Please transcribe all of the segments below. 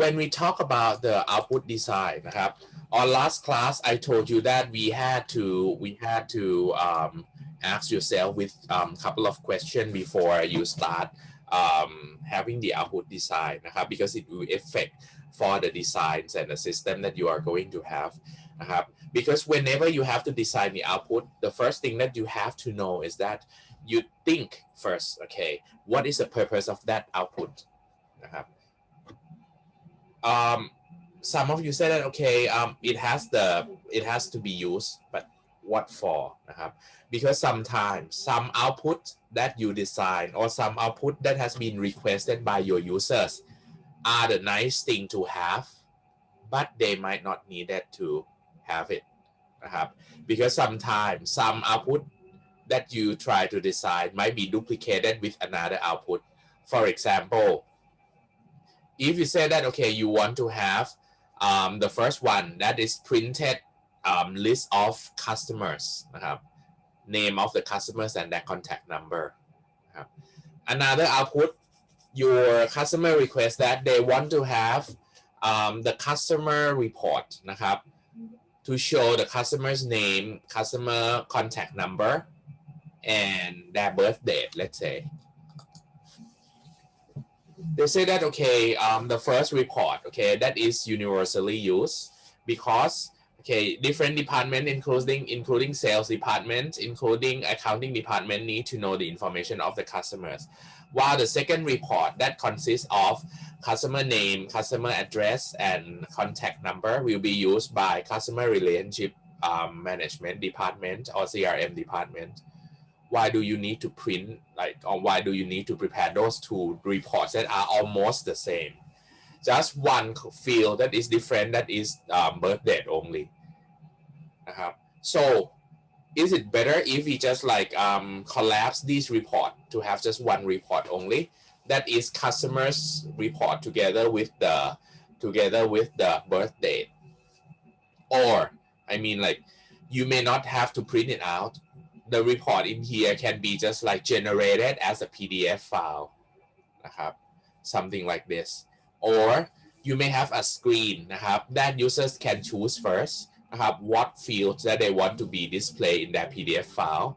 when we talk about the output design นะครับ on last class I told you that we had to ask yourself with couple of questions before you start having the output design นะครับ because it will affect for the designs and the system that you are going to have นะครับ because whenever you have to design the output the first thing that you have to know is that you think first okay what is the purpose of that output นะครับ some of you said that okay it has to be used but what for นะครับ because sometimes some output that you design or some output that has been requested by your users are the nice thing to have but they might not need it to have it นะครับ because sometimes some output that you try to design might be duplicated with another output for example if you say that okay you want to have the first one that is printed list of customers นะครับ name of the customers and their contact number นะครับ another output your customer request that they want to have the customer report นะครับ to show the customer's name customer contact number and their birth date let's say they say that okay the first report okay that is universally used because okay different department including sales department including accounting department need to know the information of the customers while the second report that consists of customer name customer address and contact number will be used by customer relationship management department or CRM department why do you need to print like or why do you need to prepare those two reports that are almost the same just one field that is different that is birth date only นะครับ so is it better if we just like collapse these report to have just one report only that is customers report together with the birth date or I mean like you may not have to print it out the report in here can be just like generated as a PDF file นะครับ something like this or you may have a screen นะครับ that users can choose first นะครับ what fields that they want to be displayed in their PDF file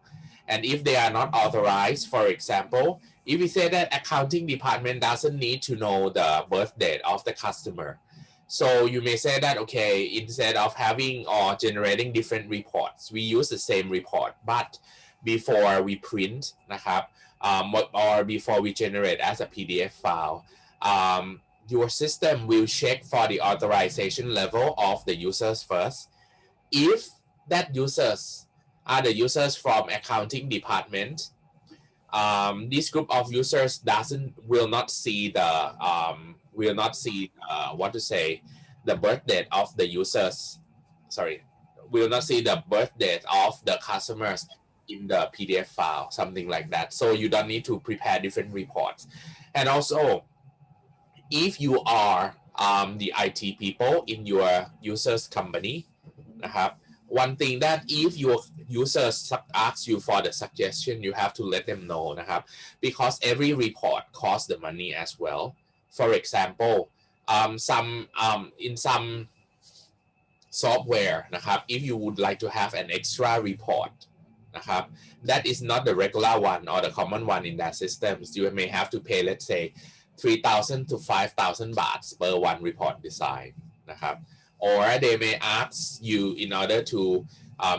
and if they are not authorized for example if we say that accounting department doesn't need to know the birth date of the customer so you may say that okay instead of having or generating different reports we use the same report but before we print นะครับ or before we generate as a PDF file your system will check for the authorization level of the users first if that users are the users from accounting department this group of users will not see what to say the birth date of the users will not see the birth date of the customers in the PDF file something like that so you don't need to prepare different reports and also if you are the IT people in your users company นะครับ one thing that if your users ask you for the suggestion you have to let them know นะครับ because every report costs the money as well for example in some software นะครับ if you would like to have an extra report นะครับ that is not the regular one or the common one in that systems you may have to pay let's say 3,000 to 5,000 baht per one report design นะครับ or they may ask you in order to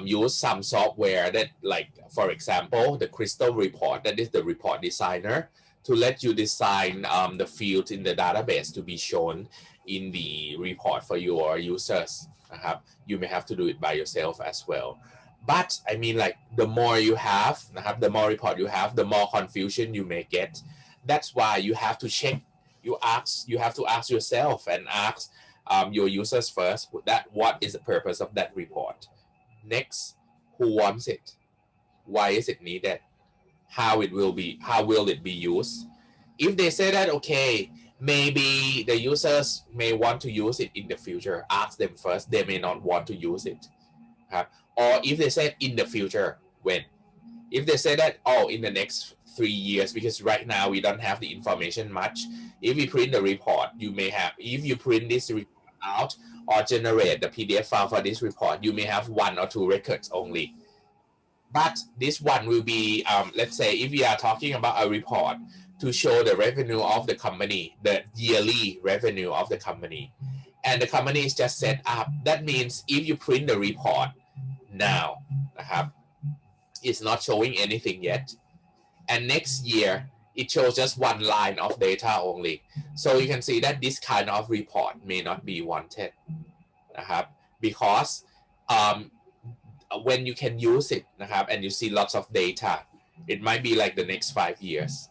use some software that like for example the crystal report that is the report designer to let you design the fields in the database to be shown in the report for your users นะครับ you may have to do it by yourself as well but I mean like the more you have นะครับ the more report you have the more confusion you may get that's why you have to check you have to ask yourself and ask your users first that what is the purpose of that report next who wants it why is it needed how will it be used if they say that okay maybe the users may want to use it in the future ask them first they may not want to use it ครับ or if they said in the future when if they say that oh in the next 3 years, because right now we don't have the information much. If we print the report, you may have, if you print this report out or generate the PDF file for this report, you may have 1 or 2 records only. But this one will be, let's say if we are talking about a report to show the revenue of the company, the yearly revenue of the company, and the company is just set up, that means if you print the report now, it's not showing anything yet, and next year it shows just 1 line of data only. So you can see that this kind of report may not be wanted, because when you can use it, and you see lots of data, it might be like the next 5 years.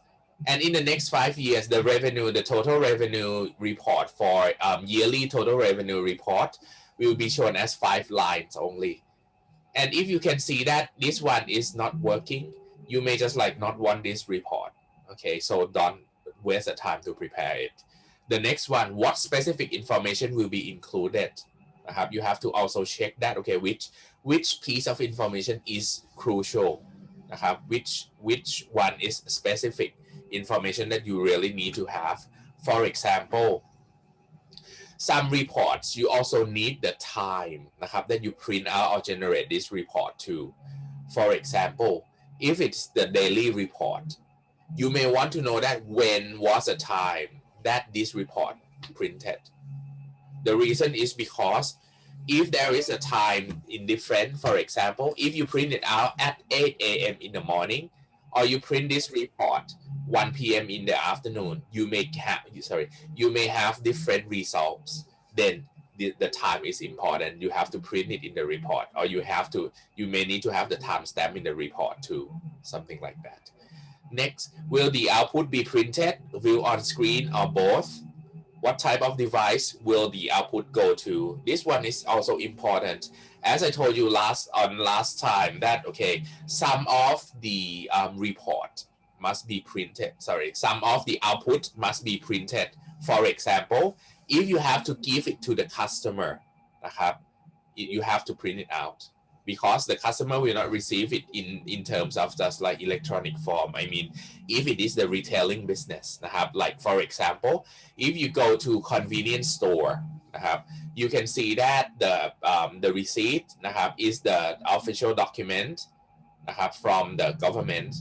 And in the next 5 years, the revenue, the total revenue report for yearly total revenue report will be shown as 5 lines only. And if you can see that this one is not working, you may just like not want this report. Okay, so don't waste the time to prepare it. The next one, what specific information will be included? You have to also check that, okay, which piece of information is crucial, which one is specific information that you really need to have. For example, some reports you also need the time that you print out or generate this report to. For example, if it's the daily report, you may want to know that when was the time that this report printed. The reason is because if there is a time indifferent, for example, if you print it out at 8 a.m. in the morning, or you print this report 1 p.m. in the afternoon, you may have different results. Then the time is important. You have to print it in the report, or you may need to have the timestamp in the report too, something like that. Next, will the output be printed, view on screen, or both? What type of device will the output go to? This one is also important. As I told you last time that, okay, some of the report must be printed. Some of the output must be printed. For example, if you have to give it to the customer, you have to print it out, because the customer will not receive it in terms of just like electronic form. I mean, if it is the retailing business, like for example, if you go to convenience store, you can see that the receipt is the official document from the government.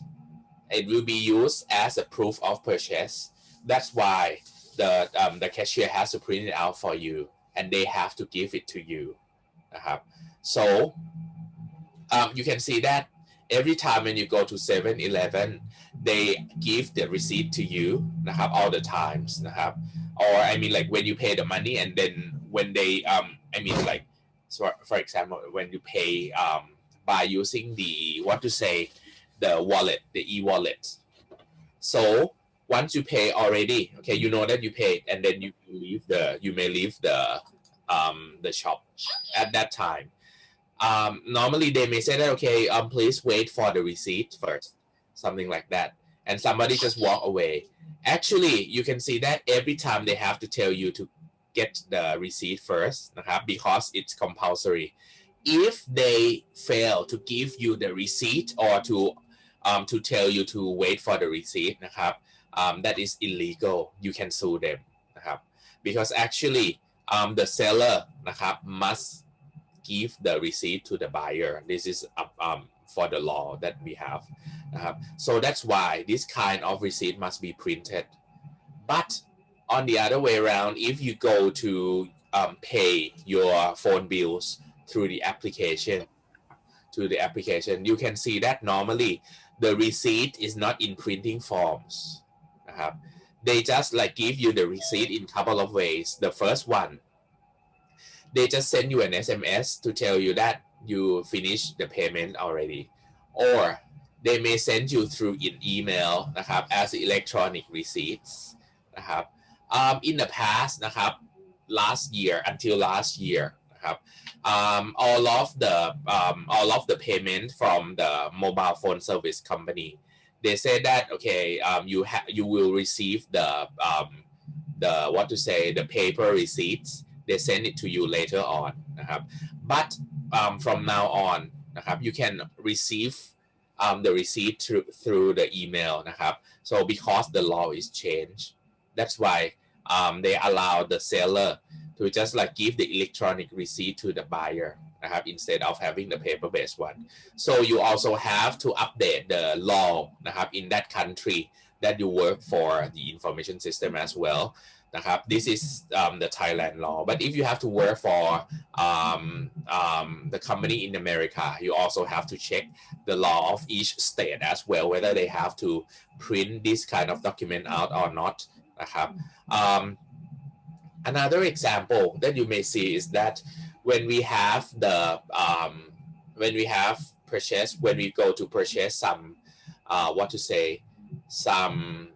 It will be used as a proof of purchase. That's why the cashier has to print it out for you, and they have to give it to you. So you can see that every time when you go to 7-Eleven, they give the receipt to you all the times, or I mean like when you pay the money, and then when they for example, when you pay by using the the wallet, the e-wallet. So once you pay already, okay, you know that you paid, and then you may leave the shop at that time. Normally they may say that, okay, please wait for the receipt first, something like that, and somebody just walk away. Actually, you can see that every time they have to tell you to get the receipt first, because it's compulsory. If they fail to give you the receipt, or to tell you to wait for the receipt, that is illegal. You can sue them, because actually the seller must give the receipt to the buyer. This is for the law that we have. So that's why this kind of receipt must be printed. But on the other way around, if you go to pay your phone bills through the application, you can see that normally the receipt is not in printing forms. They just like give you the receipt in a couple of ways. The first one, they just send you an SMS to tell you that you finished the payment already, or they may send you through an email as electronic receipts. In the past, until last year, all of the payment from the mobile phone service company, they say that, okay, you will receive the paper receipts. They send it to you later on, but from now on, you can receive the receipt through the email นะครับ so because the law is changed that's why they allow the seller to just like give the electronic receipt to the buyer นะครับ instead of having the paper based one so you also have to update the law นะครับ in that country that you work for the information system as well นะครับ this is the Thailand law but if you have to work for the company in America you also have to check the law of each state as well whether they have to print this kind of document out or not นะครับ another example that you may see is that when we have the when we go to purchase some some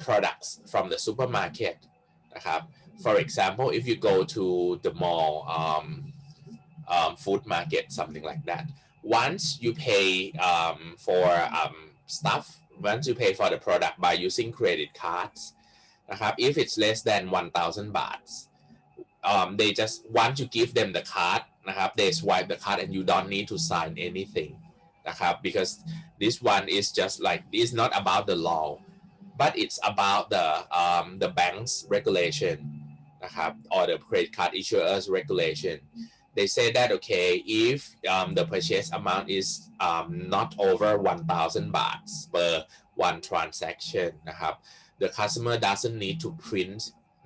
products from the supermarket นะครับ for example if you go to the mall food market something like that once you pay for stuff once you pay for the product by using credit cards นะครับ if it's less than 1,000 baht they just want to give them the card นะครับ they swipe the card and you don't need to sign anything นะครับ because this one is just like it's not about the law but it's about the bank's regulation นะครับ or the credit card issuer's regulation they say that okay if the purchase amount is not over 1,000 baht per one transaction นะครับ the customer doesn't need to print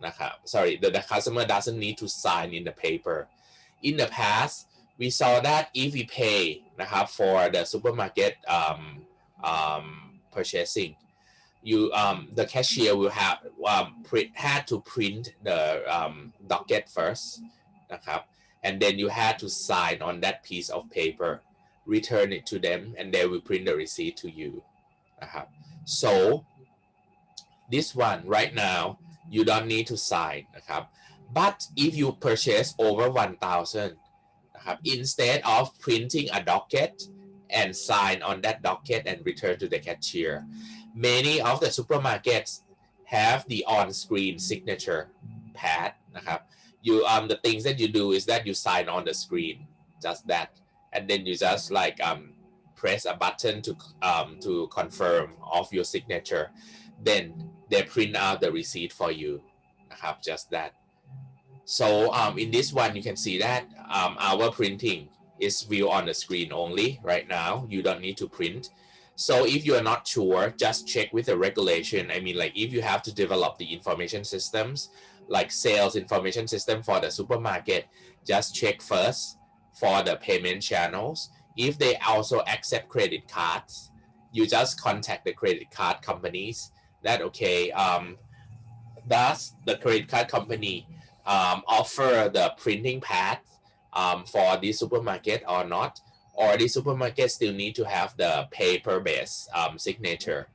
นะครับ sorry the customer doesn't need to sign in the paper in the past we saw that if we pay นะครับ for the supermarket purchasing you the cashier will have had to print the docket first นะครับ and then you had to sign on that piece of paper return it to them and they will print the receipt to you นะครับ so this one right now you don't need to sign นะครับ but if you purchase over 1,000 นะครับ instead of printing a docket and sign on that docket and return to the cashier many of the supermarkets have the on-screen signature pad นะครับ you the things that you do is that you sign on the screen just that and then you just like press a button to confirm of your signature then they print out the receipt for you นะครับ just that so in this one you can see that our printing is view on the screen only right now you don't need to print so if you are not sure just check with the regulation I mean like if you have to develop the information systems like sales information system for the supermarket just check first for the payment channels if they also accept credit cards you just contact the credit card companies that okay does the credit card company offer the printing pad for this supermarket or not or the supermarket still need to have the paper-based signature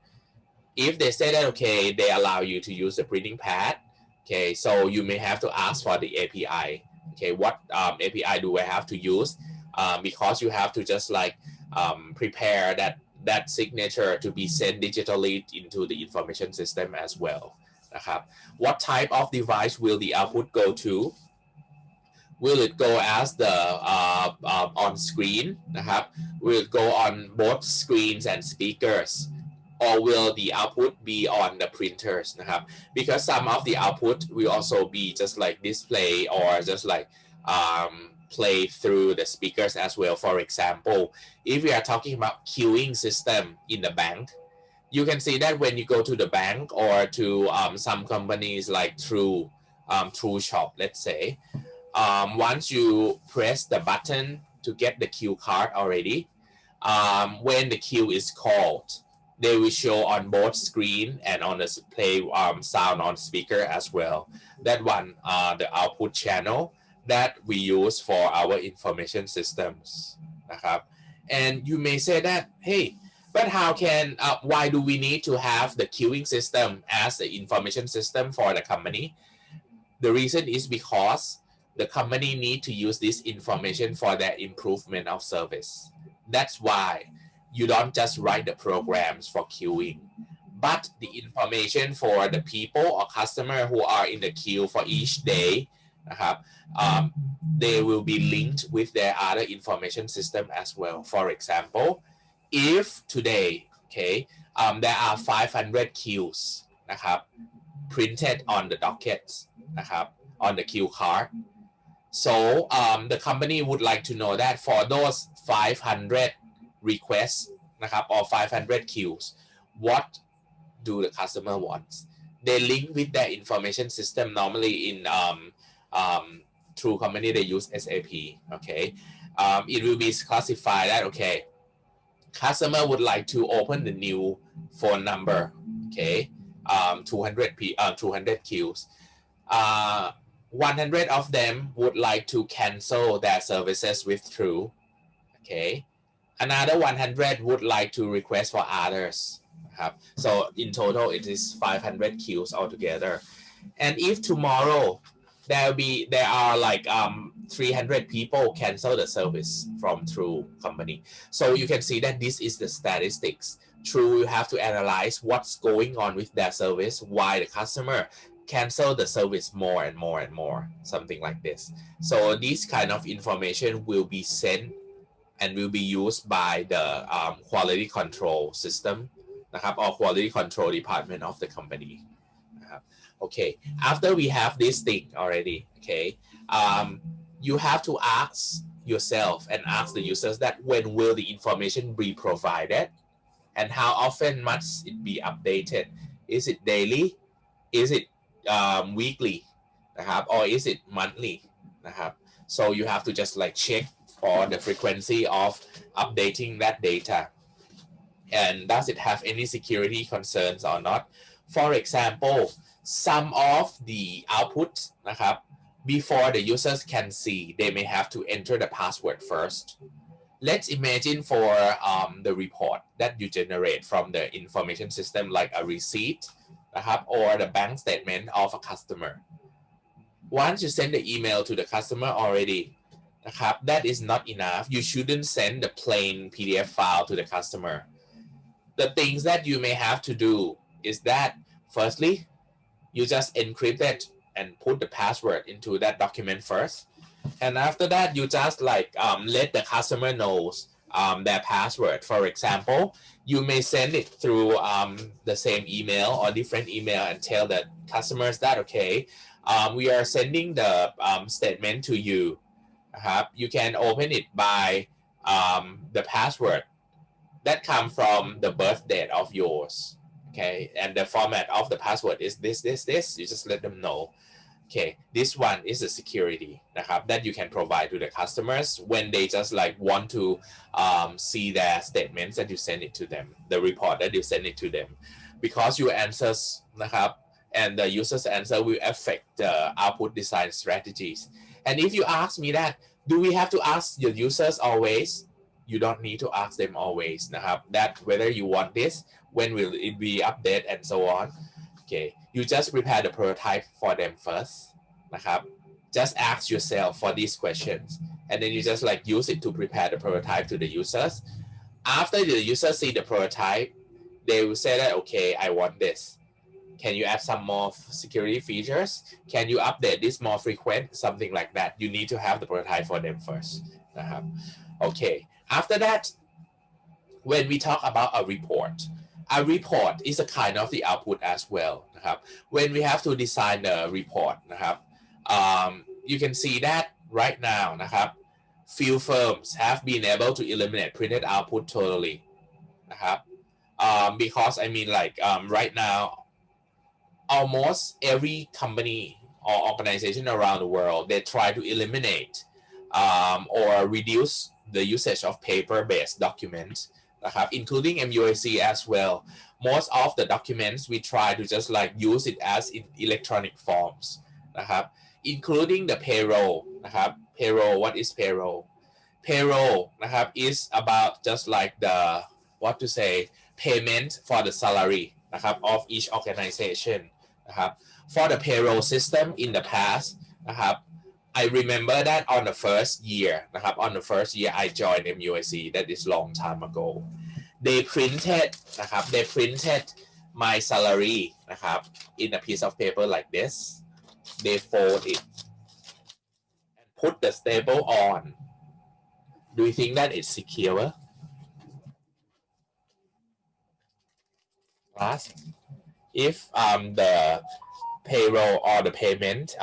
if they say that okay they allow you to use the printing pad okay so you may have to ask for the API okay what API do I have to use because you have to just like prepare that signature to be sent digitally into the information system as well นะครับ what type of device will the output go to will it go as the on screen นะครับ will it go on both screens and speakers or will the output be on the printers นะครับ because some of the output will also be just like display or just like play through the speakers as well for example if we are talking about queuing system in the bank you can see that when you go to the bank or to some companies like True Shop let's say once you press the button to get the queue card already when the queue is called they will show on both screen and on the play sound on speaker as well that one the output channel that we use for our information systems นะครับ and you may say that hey but how can why do we need to have the queuing system as the information system for the company the reason is because the company need to use this information for their improvement of service that's why you don't just write the programs for queuing but the information for the people or customer who are in the queue for each day นะครับ they will be linked with their other information system as well for example if today okay there are 500 queues นะครับ printed on the docket นะครับ on the queue card so the company would like to know that for those 500 requests นะครับ or 500 queues what do the customer wants they link with their information system normally in through company they use SAP okay it will be classified that okay customer would like to open the new phone number okay 200 queues 100 of them would like to cancel their services with True okay another 100 would like to request for others so in total it is 500 queues altogether and if tomorrow there are like 300 people cancel the service from True company so you can see that this is the statistics True you have to analyze what's going on with their service why the customer cancel the service more and more and more something like this so this kind of information will be sent and will be used by the quality control system นะครับ or quality control department of the company นะครับ okay after we have this thing already okay you have to ask yourself and ask the users that when will the information be provided and how often must it be updated is it daily is it weekly นะครับ or is it monthly นะครับ so you have to just like check for the frequency of updating that data and does it have any security concerns or not for example some of the output นะครับ before the users can see they may have to enter the password first let's imagine for the report that you generate from the information system like a receipt นะครับ or the bank statement of a customer once you send the email to the customer already นะครับ that is not enough you shouldn't send the plain PDF file to the customer the things that you may have to do is that firstly you just encrypt it and put the password into that document first and after that you just like let the customer knows their password for example you may send it through the same email or different email and tell the customers that okay we are sending the statement to you you can open it by the password that come from the birth date of yours okay and the format of the password is this you just let them know okay this one is the security นะครับ that you can provide to the customers when they just like want to see their statements that you send it to them the report that you send it to them because your answers นะครับ and the user's answer will affect the output design strategies and if you ask me that do we have to ask your users always you don't need to ask them always นะครับ that whether you want this when will it be updated and so on okay you just prepare the prototype for them first นะครับ just ask yourself for these questions and then you just like use it to prepare the prototype to the users after the users see the prototype they will say that okay I want this can you add some more security features can you update this more frequent something like that you need to have the prototype for them first นะครับ okay after that when we talk about a report is a kind of the output as well นะครับ when we have to design the report นะครับ you can see that right now นะครับ few firms have been able to eliminate printed output totally นะครับ because I mean like right now almost every company or organization around the world they try to eliminate or reduce the usage of paper-based documents นะครับ including MUIC as well most of the documents we try to just like use it as in electronic forms นะครับ including the payroll นะครับ payroll what is payroll นะครับ is about just like the what to say payment for the salary นะครับ of each organization นะครับ for the payroll system in the past นะครับI remember that on the first year นะครับ on the first year I joined MUIC that is long time ago they printed นะครับ they printed my salary นะครับ in a piece of paper like this they fold it and put the staple on do you think that it's secure class, if the payroll or the payment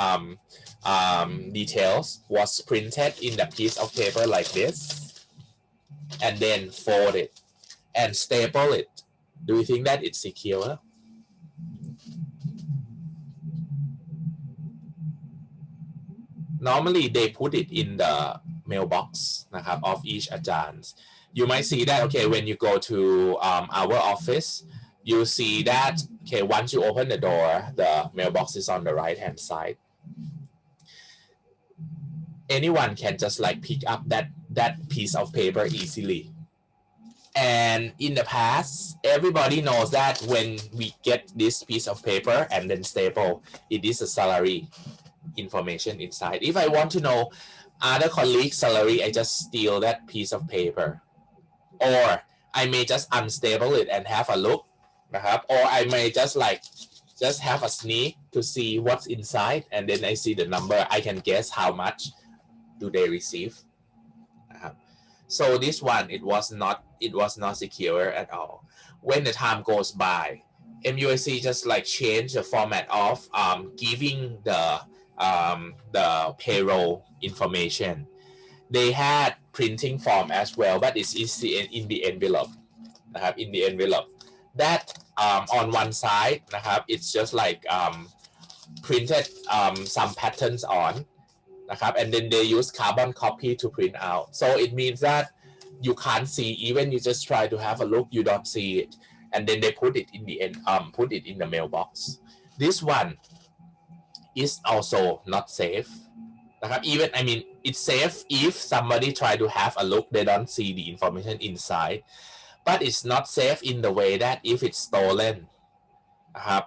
details was printed in the piece of paper like this, and then fold it and staple it, do you think that it's secure? Normally they put it in the mailbox นะครับ of each อาจารย์ you might see that okay when you go to our office you see that okay once you open the door the mailbox is on the right hand side. Anyone can just like pick up that piece of paper easily, and in the past everybody knows that when we get this piece of paper and then staple, it is a salary information inside. If I want to know other colleagues' salary, I just steal that piece of paper, or I may just unstaple it and have a look นะครับ or I may just have a sneak to see what's inside, and then I see the number, I can guess how much do they receive นะครับ so this one it was not secure at all. When the time goes by, MUIC just like change the format of giving the payroll information. They had printing form as well, but it's in the envelope นะครับ in the envelope that on one side นะครับ it's just like printed some patterns on นะครับ and then they use carbon copy to print out, so it means that you can't see, even you just try to have a look, you don't see it, and then they put it in the end, put it in the mailbox. This one is also not safe นะครับ even I mean it's safe if somebody try to have a look, they don't see the information inside, but it's not safe in the way that if it's stolen นะครับ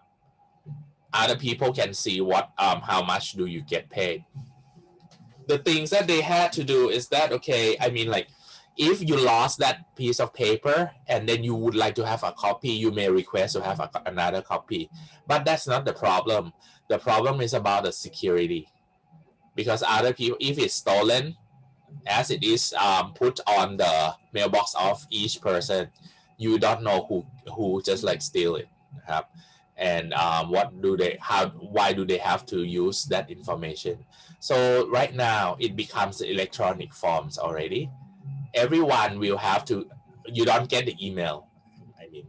other people can see what how much do you get paid. The things that they had to do is that okay, I mean like if you lost that piece of paper and then you would like to have a copy, you may request to have another copy, but that's not the problem. The problem is about the security, because other people, if it's stolen as it is put on the mailbox of each person, you don't know who just like steal it นะครับ and why do they have to use that information. So right now it becomes electronic forms already. Everyone will have to, you don't get the email. I mean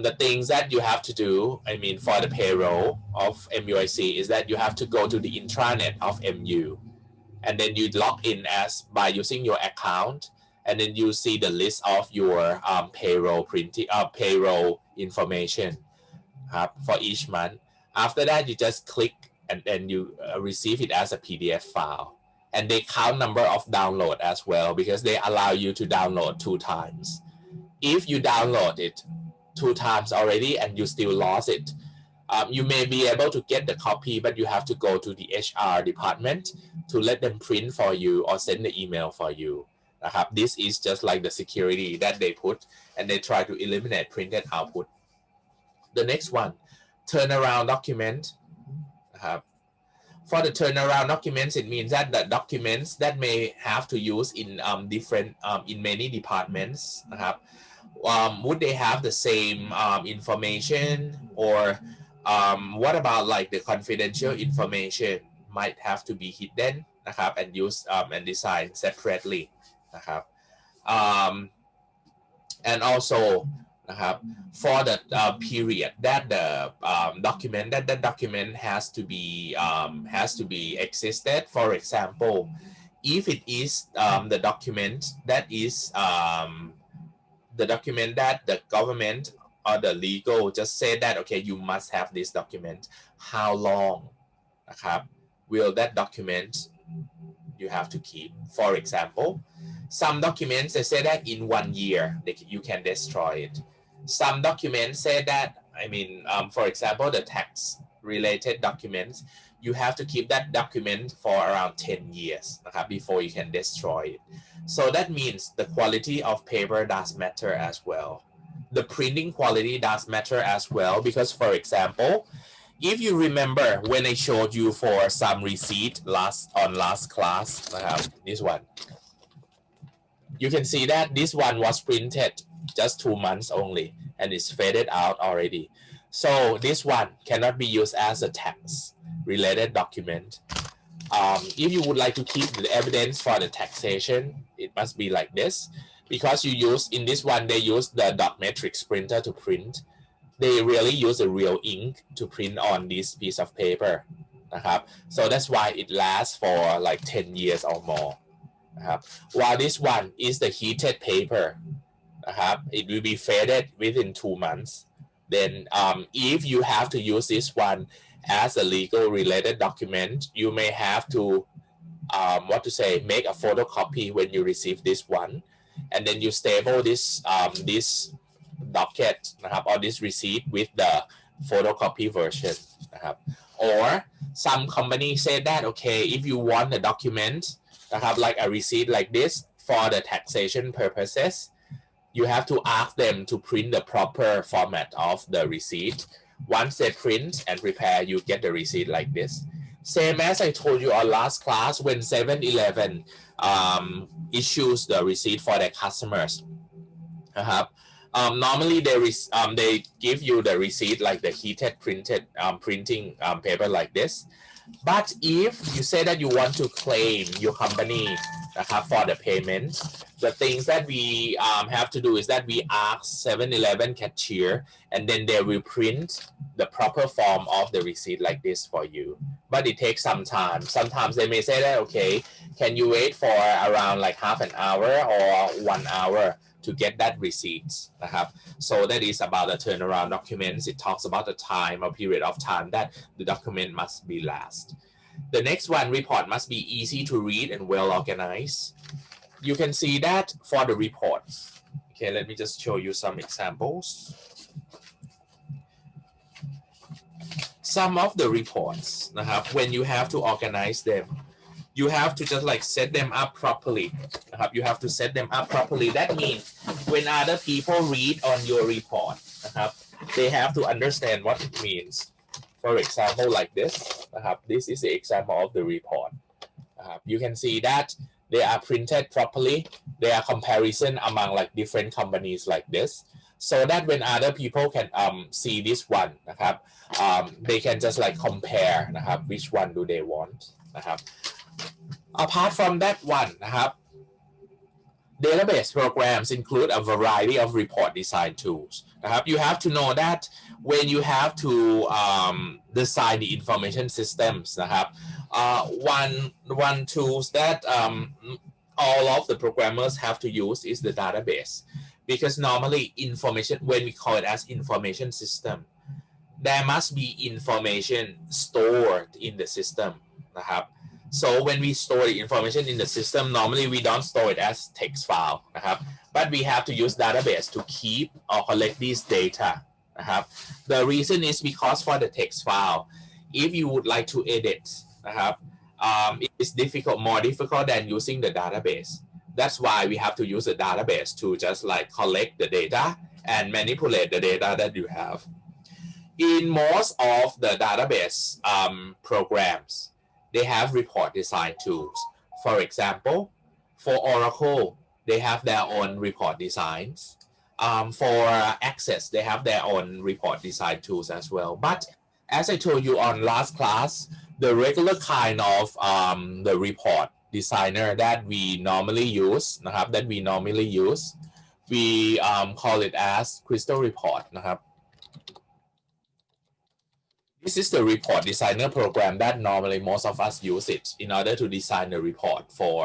the things that you have to do, I mean for the payroll of MUIC, is that you have to go to the intranet of MU, and then you log in as by using your account, and then you see the list of your payroll information for each month. After that you just click and then you receive it as a PDF file, and they count number of download as well, because they allow you to download 2 times. If you download it 2 times already and you still lost it, you may be able to get the copy, but you have to go to the HR department to let them print for you or send the email for you นะครับ This is just like the security that they put, and they try to eliminate printed output. The next one, turnaround document นะครับ For the turnaround documents, it means that the documents that may have to use in different in many departments นะครับ would they have the same information, or what about like the confidential information might have to be hidden นะครับ and used and designed separately นะครับ and also นะครับ for the period that the document has to be existed. For example, if it is the document that is the document that the government or the legal just say that okay, you must have this document, how long นะครับ will that document you have to keep? For example, some documents they say that in 1 year you can destroy it. Some documents say that, I mean for example the tax related documents, you have to keep that document for around 10 years นะครับ before you can destroy it. So that means the quality of paper does matter as well. The printing quality does matter as well, because for example, if you remember when I showed you for some receipt last class นะครับ this one, you can see that this one was printed just 2 months only, and it's faded out already. So this one cannot be used as a tax related document. If you would like to keep the evidence for the taxation, it must be like this, because you use in this one they use the dot matrix printer to print. They really use a real ink to print on this piece of paperนะครับ so that's why it lasts for like 10 years or more นะครับ while this one is the heated paper นะครับ it will be faded within 2 months. Then if you have to use this one as a legal related document, you may have to make a photocopy when you receive this one, and then you staple this docket นะครับ or this receipt with the photocopy version นะครับ or some company say that okay, if you want a document นะครับ like a receipt like this for the taxation purposes, you have to ask them to print the proper format of the receipt. Once they print and prepare, you get the receipt like this. Same as I told you on last class, when 7-Eleven issues the receipt for their customers นะครับ normally they give you the receipt like the heated printing paper like this. But if you say that you want to claim your company นะครับ for the payment, the things that we have to do is that we ask 7-Eleven cashier, and then they will print the proper form of the receipt like this for you. But it takes some time. Sometimes they may say that okay, can you wait for around like half an hour or 1 hour to get that receipt นะครับ so that is about the turnaround documents. It talks about the time or period of time that the document must be last. The next one, report must be easy to read and well organized. You can see that for the reports. Okay, let me just show you some examples. Some of the reports นะครับ when you have to organize them, you have to just like set them up properly นะครับ you have to set them up properly. That means when other people read on your report นะครับ they have to understand what it means. For example, like this นะครับ this is the example of the report นะครับ you can see that they are printed properly. They are comparison among like different companies like this, so that when other people can see this one นะครับ they can just like compare นะครับ which one do they want นะครับ apart from that one นะครับ database programs include a variety of report design tools นะครับ you have to know that when you have to design the information systems นะครับ one tools that all of the programmers have to use is the database, because normally information, when we call it as information system, there must be information stored in the system นะครับ so when we store the information in the system, normally we don't store it as text file นะครับ but we have to use database to keep or collect these data นะครับ the reason is because for the text file, if you would like to edit นะครับ it's more difficult than using the database. That's why we have to use the database to just like collect the data and manipulate the data that you have. In most of the database programs, they have report design tools. For example, for Oracle, they have their own report designs. For Access, they have their own report design tools as well. But as I told you on last class, the regular kind of the report designer that we normally use นะครับ we call it as Crystal Report นะครับ this is the report designer program that normally most of us use it in order to design the report for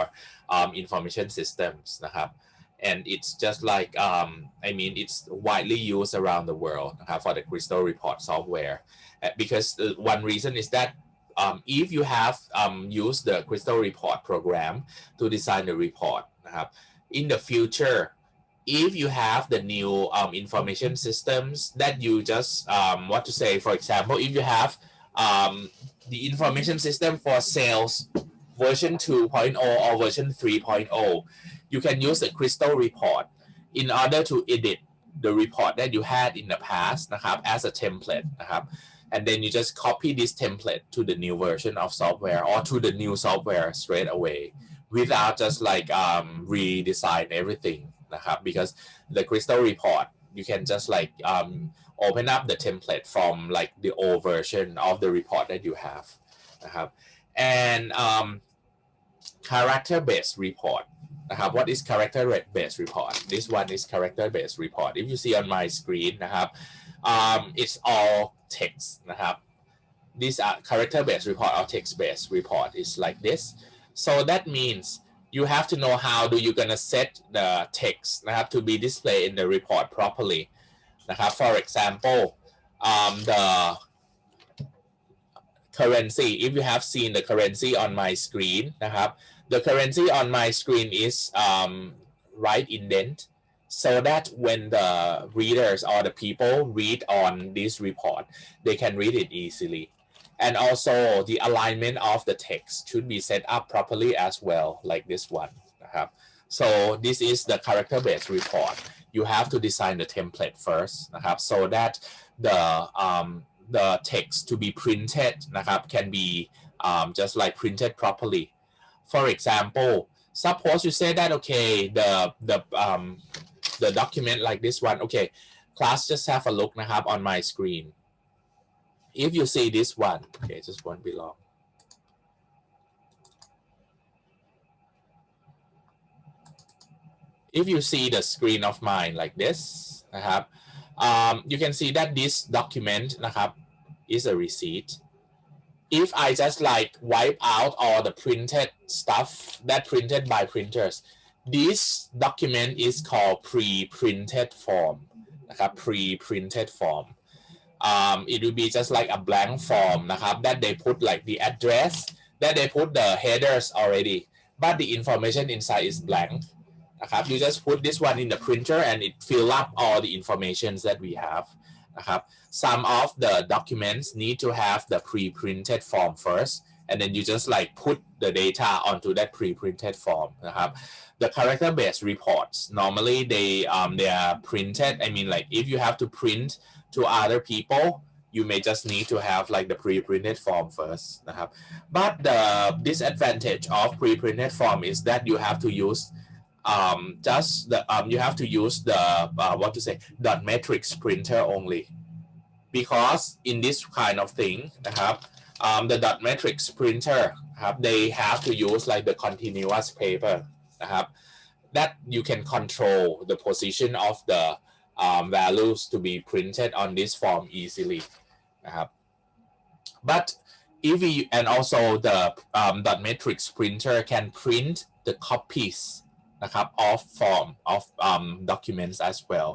information systems นะครับ and it's just like it's widely used around the world นะครับ for the Crystal Report software, because one reason is that if you have used the Crystal Report program to design the report นะครับ in the future, if you have the new information systems that you just for example, if you have the information system for sales version 2.0 or version 3.0, you can use the Crystal Report in order to edit the report that you had in the past นะครับ as a template นะครับ and then you just copy this template to the new version of software or to the new software straight away without just like redesign everything นะครับ because the crystal report you can just like open up the template from like the old version of the report that you have นะครับ and character based report นะครับ what is character based report this one is character based report if you see on my screen นะครับ it's all text นะครับ these are character based report or text based report is like this so that means you have to know how do you gonna set the text นะครับ to be displayed in the report properly นะครับ for example the currency if you have seen the currency on my screen นะครับ the currency on my screen is right indent so that when the readers or the people read on this report they can read it easily and also the alignment of the text should be set up properly as well like this one นะครับ so this is the character based report you have to design the template first นะครับ so that the text to be printed นะครับ can be just like printed properly for example suppose you say that okay the document like this one okay class just have a look นะครับ on my screen if you see this one okay just won't be long if you see the screen of mine like this นะครับ you can see that this document นะครับ is a receipt if I just like wipe out all the printed stuff that printed by printers this document is called pre-printed form นะครับ pre-printed form it will be just like a blank form นะครับ that they put like the address that they put the headers already but the information inside is blank นะครับ you just put this one in the printer and it fill up all the information that we have นะครับ some of the documents need to have the pre-printed form first and then you just like put the data onto that pre-printed form นะครับ the character based reports normally they are printed I mean like if you have to print to other people you may just need to have like the pre-printed form first นะครับ but the disadvantage of pre-printed form is that you have to use just the you have to use the what to say dot matrix printer only because in this kind of thing นะครับ the dot matrix printer ครับ they have to use like the continuous paper นะครับ that you can control the position of the values to be printed on this form easily นะครับ but if we and also the dot matrix printer can print the copies นะครับ of form of documents as well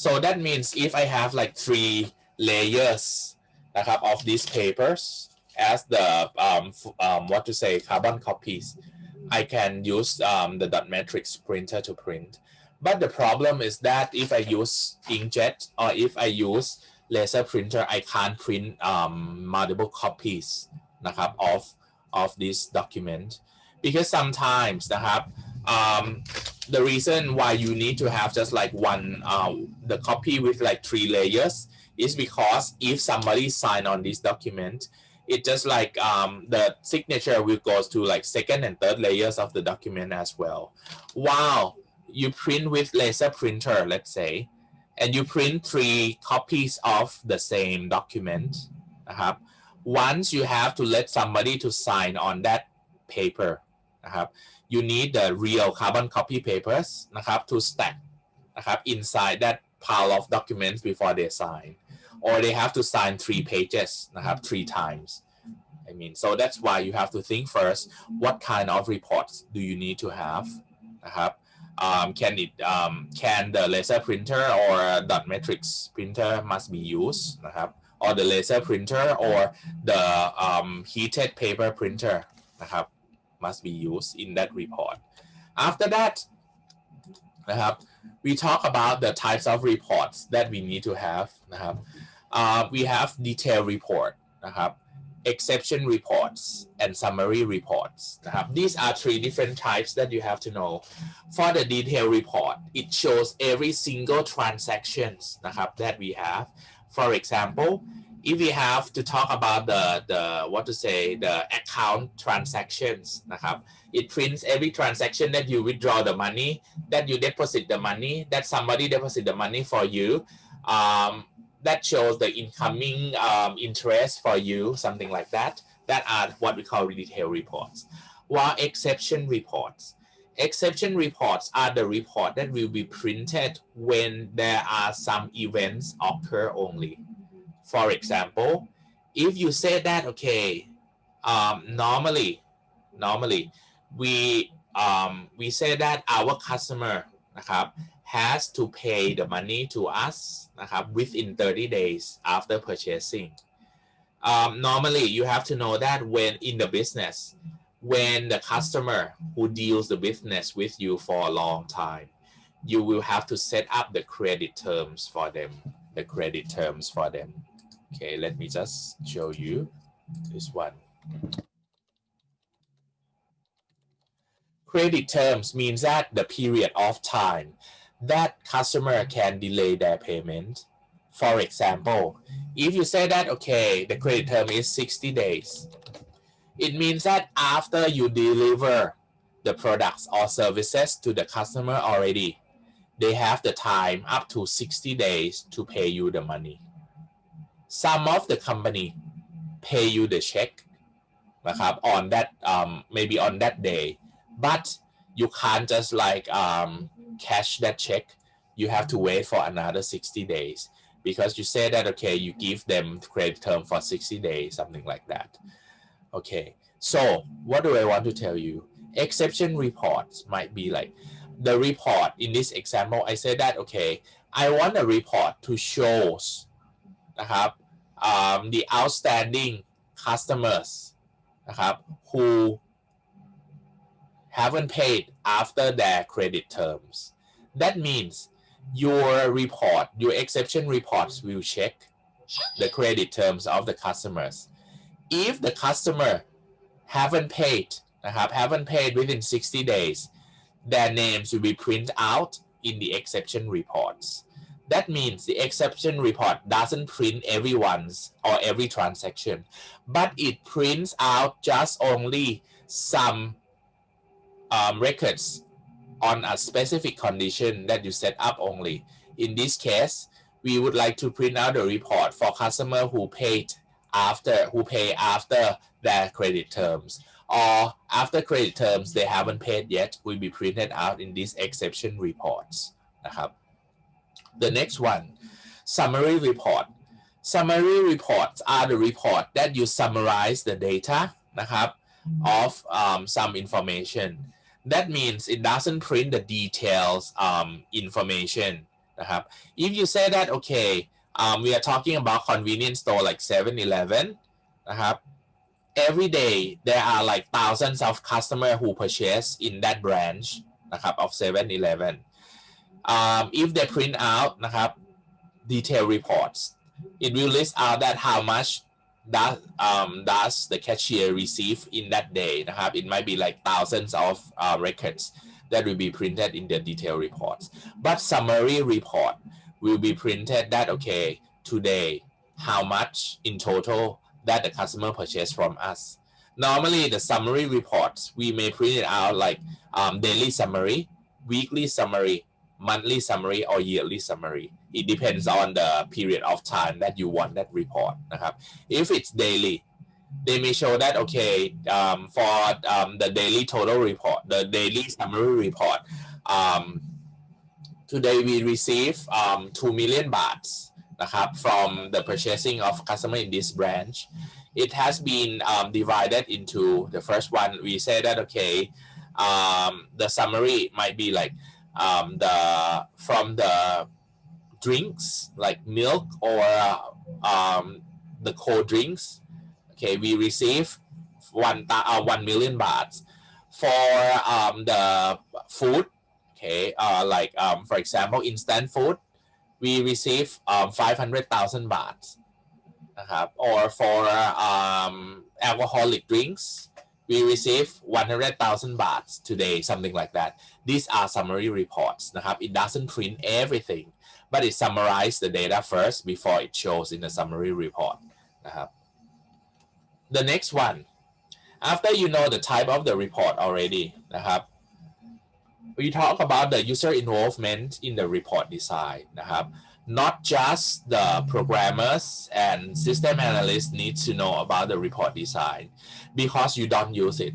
so that means if I have like 3 layers นะครับ of these papers as the what to say carbon copies I can use the dot matrix printer to print but the problem is that if I use inkjet or if I use laser printer I can't print multiple copies นะครับ of this document because sometimes นะครับ the reason why you need to have just like one the copy with like 3 layers is because if somebody sign on this document it just like the signature will go to like second and third layers of the document as well while you print with laser printer let's say and you print 3 copies of the same document นะครับ once you have to let somebody to sign on that paper นะครับ you need the real carbon copy papers นะครับ to stack นะครับ inside that pile of documents before they sign or they have to sign 3 pages นะครับ 3 times I mean so that's why you have to think first what kind of reports do you need to have นะครับ can the laser printer or dot matrix printer must be used นะครับ or the laser printer or the heated paper printer นะครับ must be used in that report after that นะครับ we talk about the types of reports that we need to have นะครับ we have detailed report นะครับ exception reports and summary reports นะครับ these are 3 different types that you have to know for the detailed report it shows every single transactions นะครับ that we have for example if we have to talk about the what to say the account transactions นะครับ it prints every transaction that you withdraw the money, that you deposit the money, that somebody deposit the money for you, um, that shows the incoming interest for you, something like that. That are what we call detail reports. While exception reports are the report that will be printed when there are some events occur only. For example, if you say that okay, normally we say that our customer นะครับ has to pay the money to us นะครับ within 30 days after purchasing. Normally you have to know that when in the business, when the customer who deals the business with you for a long time, you will have to set up the credit terms for them. Okay, let me just show you this one. Credit terms means that the period of time that customer can delay their payment. For example, if you say that okay, the credit term is 60 days, it means that after you deliver the products or services to the customer already, they have the time up to 60 days to pay you the money. Some of the company pay you the check นะครับ on that maybe on that day, but you can't just like cash that check. You have to wait for another 60 days because you say that okay, you give them credit term for 60 days, something like that. Okay, so what do I want to tell you? Exception reports might be like the report in this example. I say that okay, I want a report to shows นะครับ the outstanding customers นะครับ who haven't paid after their credit terms. That means your exception reports will check the credit terms of the customers. If the customer haven't paid within 60 days, their names will be printed out in the exception reports. That means the exception report doesn't print everyone's or every transaction, but it prints out just only some records on a specific condition that you set up only. In this case, we would like to print out the report for customer who pay after their credit terms, or after credit terms they haven't paid yet, will be printed out in these exception reports นะครับ The next one, summary report. Summary reports are the report that you summarize the data นะครับ of some information. That means it doesn't print the details information นะครับ If you say that okay, we are talking about convenience store like 7-Eleven นะครับ every day there are like thousands of customers who purchase in that branch นะครับ of 7-Eleven. If they print out นะครับ detail reports, it will list out that how much does the cashier receive in that day นะครับ It might be like thousands of records that will be printed in the detail reports. But summary report will be printed that okay, today how much in total that the customer purchased from us. Normally the summary reports we may print it out like daily summary, weekly summary, monthly summary, or yearly summary. It depends on the period of time that you want that report นะครับ If it's daily, they may show that okay, for the daily total report, the daily summary report, today we receive 2 million baht นะครับ from the purchasing of customer in this branch. It has been divided into the first one. We say that okay, the summary might be like from the drinks like milk or the cold drinks. Okay, we receive 1 million baht. For the food, okay, like for example instant food, we receive 500,000 baht นะครับ or for alcoholic drinks we receive 100,000 baht today, something like that. These are summary reports นะครับ it doesn't print everything but it summarizes the data first before it shows in the summary report นะครับ the next one after you know the type of the report already นะครับ we talk about the user involvement in the report design นะครับ not just the programmers and system analysts need to know about the report design because you don't use it.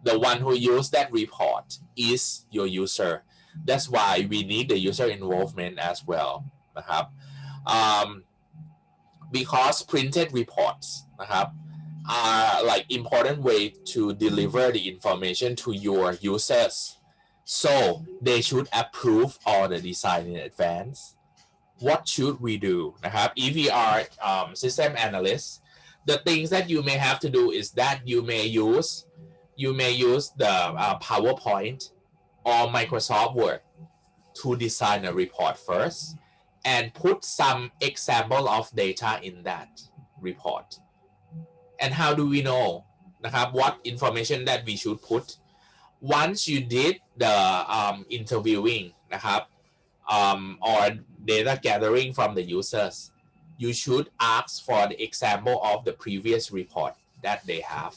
The one who use that report is your user. That's why we need the user involvement as well นะครับ because printed reports นะครับ are like important way to deliver the information to your users. So they should approve all the design in advance. What should we do นะครับ if we are system analysts the things that you may have to do is that you may use the PowerPoint or Microsoft Word to design a report first and put some example of data in that report. And how do we know นะครับ what information that we should put once you did the interviewing นะครับ or data gathering from the users you should ask for the example of the previous report that they have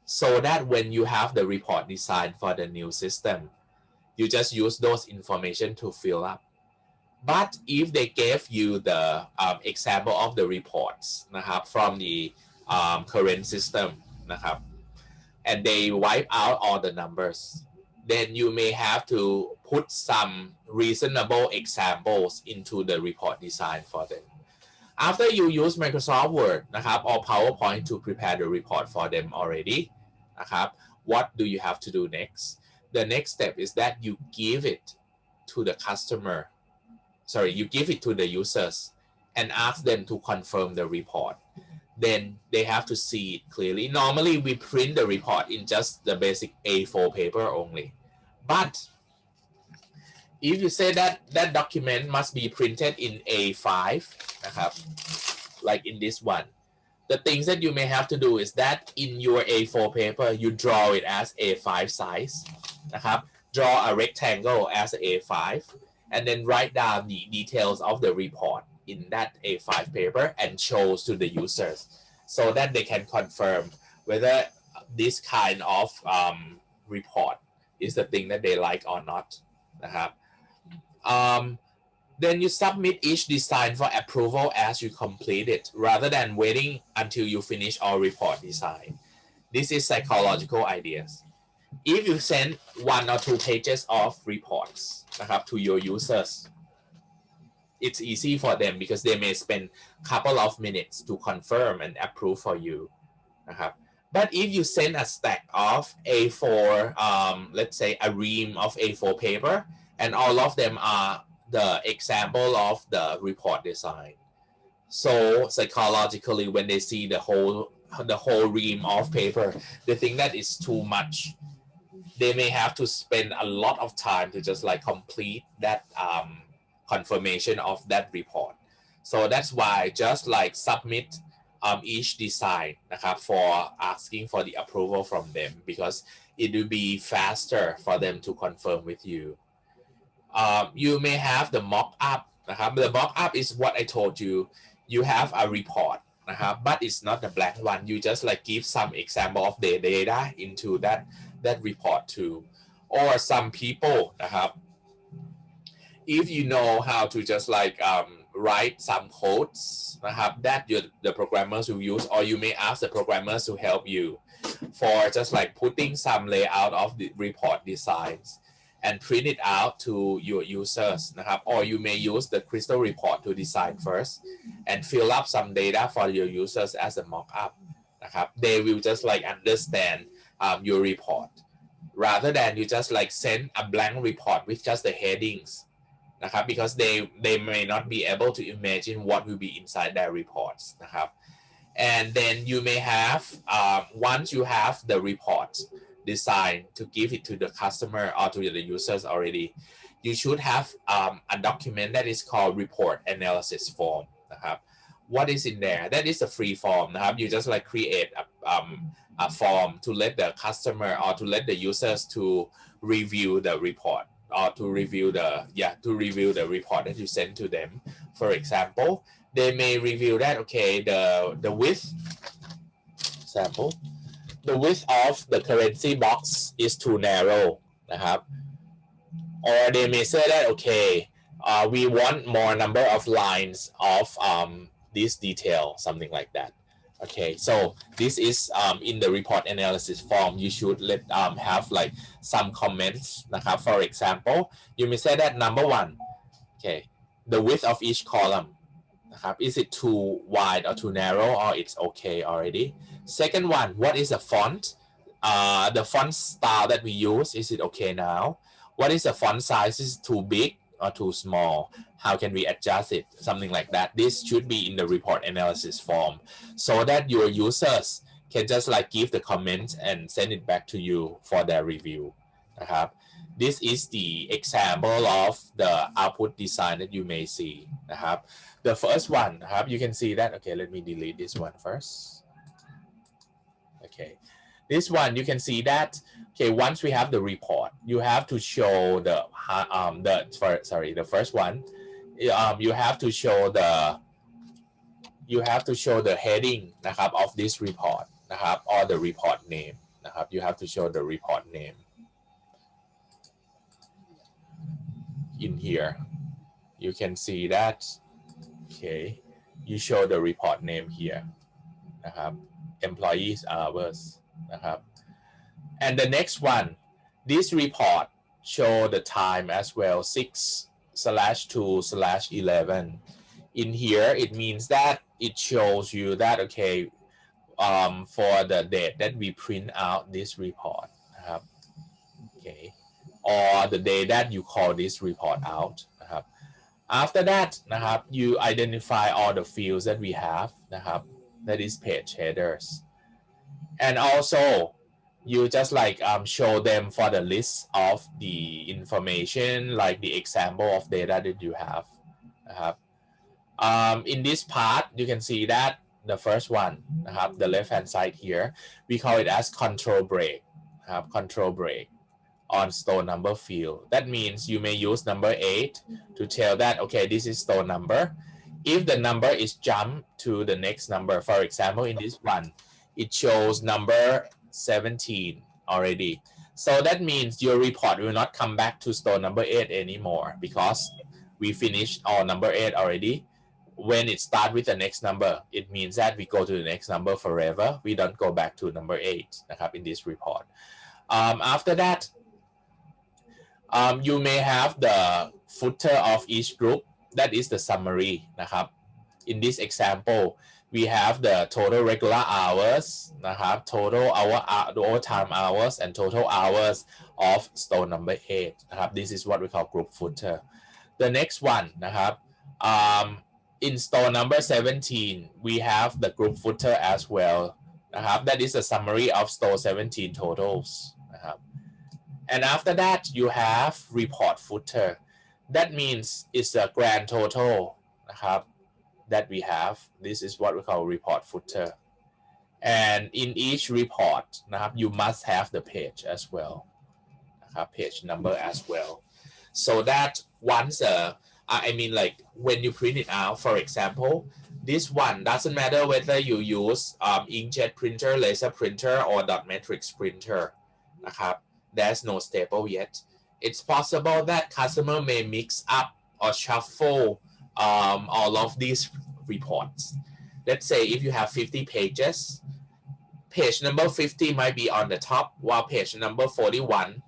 so that when you have the report designed for the new system you just use those information to fill up but if they gave you the example of the reports นะครับ from the current system นะครับ and they wipe out all the numbers then you may have to put some reasonable examples into the report design for them after you use Microsoft Word นะครับ or PowerPoint to prepare the report for them already นะครับ what do you have to do next the next step is that you give it to the customer you give it to the users and ask them to confirm the report then they have to see it clearly normally we print the report in just the basic A4 paper only but if you say that that document must be printed in A5 นะครับ like in this one the things that you may have to do is that in your A4 paper you draw it as A5 size นะครับ draw a rectangle as A5 and then write down the details of the report in that A5 paper and shows to the users so that they can confirm whether this kind of report is the thing that they like or not นะครับ then you submit each design for approval as you complete it rather than waiting until you finish all report design this is psychological ideas if you send 1 or 2 pages of reports นะครับ to your users it's easy for them because they may spend a couple of minutes to confirm and approve for you นะครับ but if you send a stack of A4 let's say a ream of A4 paper and all of them are the example of the report design so psychologically when they see the whole ream of paper they think that is too much they may have to spend a lot of time to just like complete that confirmation of that report so that's why just like submit each design นะครับ for asking for the approval from them because it will be faster for them to confirm with you you may have the mock-up นะครับ the mock-up is what I told you you have a report นะครับ but it's not the blank one you just like give some example of the data into that report too or some people นะครับ if you know how to just like write some codes นะครับ that the programmers will use or you may ask the programmers to help you for just like putting some layout of the report designs and print it out to your users นะครับ or you may use the crystal report to design first and fill up some data for your users as a mock-up นะครับ they will just like understand your report rather than you just like send a blank report with just the headings นะครับ because they may not be able to imagine what will be inside their reports นะครับ and then you may have once you have the report design to give it to the customer or to the users already you should have a document that is called report analysis form นะครับ what is in there? That is a free formนะครับ you just like create a form to let the customer or to let the users to review the report or to review the report that you send to them. For example, they may review that, okay, the width sample, the width of the currency box is too narrow นะครับ or they may say that, okay, we want more number of lines of this detail, something like that. Okay, so this is in the report analysis form. You should let have like some comments นะครับ for example, you may say that number one, okay, the width of each column นะครับ is it too wide or too narrow, or it's okay already. Second one, what is the font, the font style that we use, is it okay now? What is the font size, is it too big or too small? How can we adjust it? Something like that. This should be in the report analysis form so that your users can just like give the comments and send it back to you for their review นะครับ This is the example of the output design that you may see นะครับ The first one นะครับ you can see that, okay, let me delete this one first. Okay, this one you can see that, okay, once we have the report, you have to show the first one, you have to show the heading นะครับ of this report นะครับ or the report name นะครับ you have to show the report name in here. You can see that, okay, you show the report name here นะครับ employees hours นะครับ and the next one, this report show the time as well, 6/2/11. In here it means that it shows you that, okay, for the date that we print out this report นะครับ okay, or the day that you call this report out นะครับ after that นะครับ you identify all the fields that we have นะครับ that is page headers, and also you just like show them for the list of the information, like the example of data that you have นะครับ in this part you can see that the first one นะครับ the left hand side here, we call it as control break นะครับ control break on store number field. That means you may use number 8 to tell that, okay, this is store number. If the number is jumped to the next number, for example, in this one, it shows number 17 already. So that means your report will not come back to store number 8 anymore because we finished all number 8 already. When it starts with the next number, it means that we go to the next number forever. We don't go back to number 8 นะครับ in this report. After that, you may have the footer of each group, that is the summary นะครับ in this example we have the total regular hours นะครับ total overtime hours and total hours of store number 8 นะครับ this is what we call group footer. The next one นะครับ in store number 17 we have the group footer as well นะครับ that is a summary of store 17 totals นะครับ and after that you have report footer. That means it's a grand total นะครับ that we have. This is what we call report footer, and in each report นะครับ you must have the page as well นะครับ page number as well, so that once I mean like when you print it out, for example, this one doesn't matter whether you use inkjet printer, laser printer, or dot matrix printer นะครับ there's no staple yet. It's possible that customer may mix up or shuffle all of these reports. Let's say if you have 50 pages, page number 50 might be on the top, while page number 41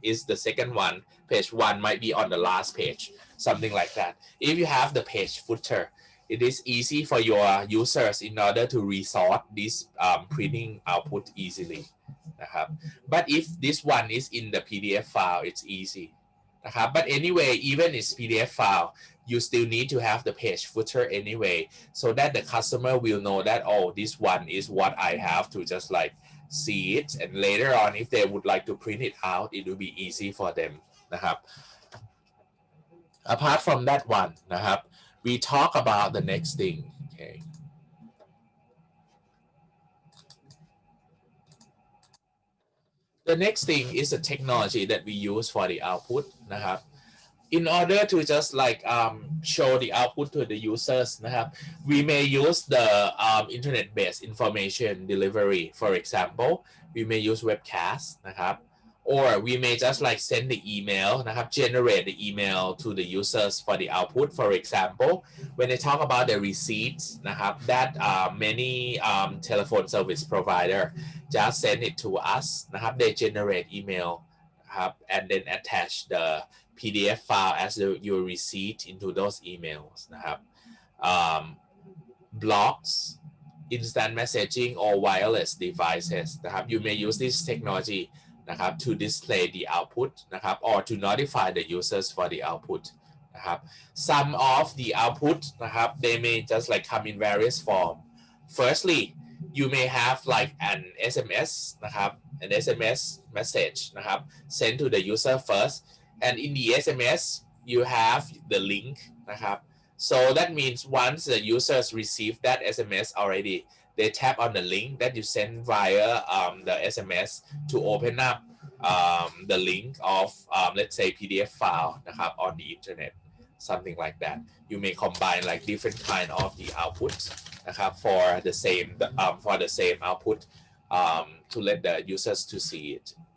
is the second one. Page 1 might be on the last page, something like that. If you have the page footer, it is easy for your users in order to resort this printing output easily นะครับ but if this one is in the PDF file, it's easy นะครับ but anyway, even it's PDF file, you still need to have the page footer anyway, so that the customer will know that, oh, this one is what I have to just like see it, and later on if they would like to print it out, it will be easy for them นะครับ apart from that one นะครับ we talk about the next thing, okay The next thing is the technology that we use for the output นะครับ in order to just like show the output to the users นะครับ we may use the internet-based information delivery. For example, we may use webcast นะครับ or we may just like send the email นะครับ generate the email to the users for the output. For example, when they talk about the receipts นะครับ that many telephone service provider just send it to us นะครับ they generate email นะครับ and then attach the PDF file as your receipt into those emails นะครับ blogs instant messaging or wireless devices นะครับ you may use this technology นะครับ to display the output นะครับ or to notify the users for the output นะครับ some of the output นะครับ they may just like come in various form. Firstly, you may have like an SMS นะครับ an SMS message นะครับ sent to the user first, and in the SMS you have the link นะครับ. So that means once the users receive that SMS already, they tap on the link that you send via the SMS to open up the link of let's say PDF file นะครับ on the internet, something like that. You may combine like different kind of the outputs นะครับ for the same output to let the users to see it.